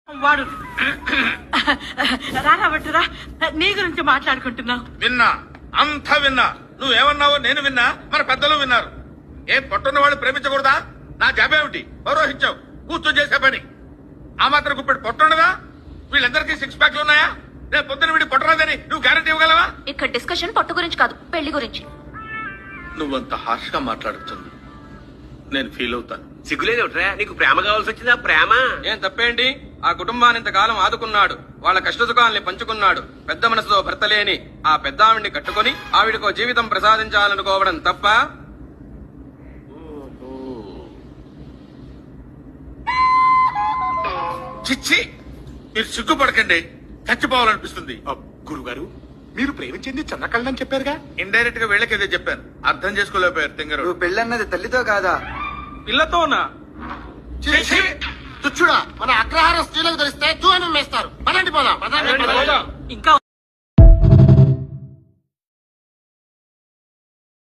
వాడు రాబట్టురా నీ గురించి మాట్లాడుకుంటున్నావు. విన్నా, అంతా విన్నా. నువ్వేమన్నావో నేను విన్నా, మన పెద్దలు విన్నారు. ఏ పొట్టున్న వాళ్ళు ప్రేమించకూడదా? నా జాబేమిటి? పౌరోహించావు, కూర్చొని చేసే పని. ఆ మాత్రం గుప్పెడు పొట్టుండదా? వీళ్ళందరికీ సిక్స్ ప్యాక్లు ఉన్నాయా? రేపు పొద్దున వీడి పొట్టరాదని నువ్వు గ్యారెంటీ ఇవ్వగలవా? ఇక్కడ డిస్కషన్ పొట్టు గురించి కాదు, పెళ్లి గురించి. నువ్వంత హార్ష్ గా మాట్లాడుతుంది నేను ఫీల్ అవుతాను. సిగ్గులేదేమిట్రా? నీకు ప్రేమ కావాల్సి వచ్చిందా? ప్రేమ ఏం తప్పేంటి? ఆ కుటుంబాన్ని ఇంతకాలం ఆదుకున్నాడు, వాళ్ళ కష్టసుఖాల్ని పంచుకున్నాడు. పెద్ద మనసుతో భర్త లేని ఆ పెద్ద ఆవిడ్ని కట్టుకుని ఆవిడకో జీవితం ప్రసాదించాలనుకోవడం తప్ప? చిచ్చి, మీరు సిగ్గుపడకండి, చచ్చిపోవాలనిపిస్తుంది. గురుగారు, మీరు ప్రేమించింది చిన్నకళ్ళని చెప్పారుగా. ఇండైరెక్ట్ గా వీళ్ళకేదే చెప్పాను, అర్థం చేసుకోలేకపోయారు తింగరు. నువ్వు పెళ్ళన్నది తల్లితో కాదా? పిల్లతోనా? తుచ్చుడా, మన అగ్రహార స్త్రీలకు తెలిస్తే తూ అని మేస్తారు. పదండి పోదాం. ఇంకా